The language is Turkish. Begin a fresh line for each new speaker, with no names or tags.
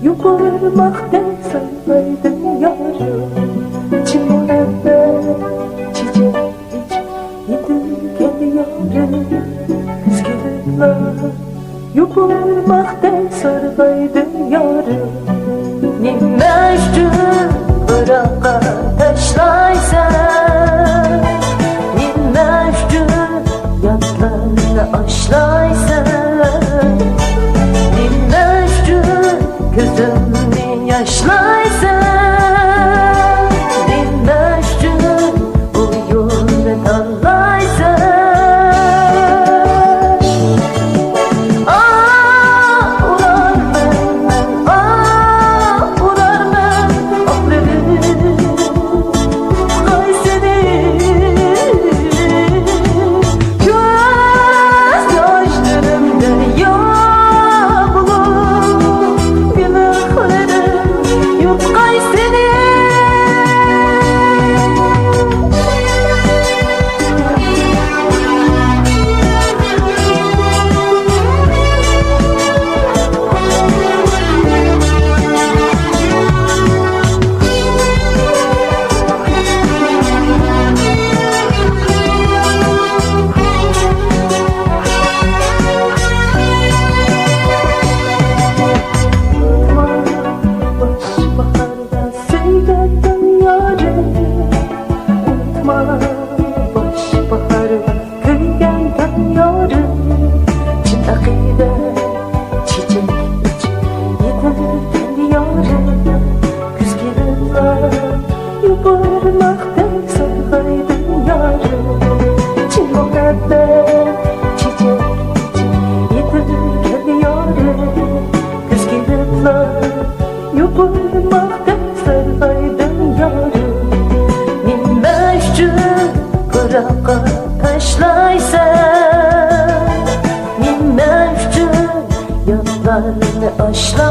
Yuvarmaktan sarsaydın yarım, çimolada çiçek hiç yedirken yarım. Kızgınlar yuvarmaktan sarsaydın yarım. Nimmeştü bıraka taşlaysan, nimmeştü yatlarını aşlaysan, nimmeştü gözümün yaşlaysan, nimmeştü uyur ve dallaysan. Yuvarmaktan sarsaydın yarım, çimolada çiçek yedirken yarım. Kızgınlar yuvarmaktan sarsaydın yarım. Nimmeştü bıraka taşlaysan, nimmeştü yatlarını aşlaysan.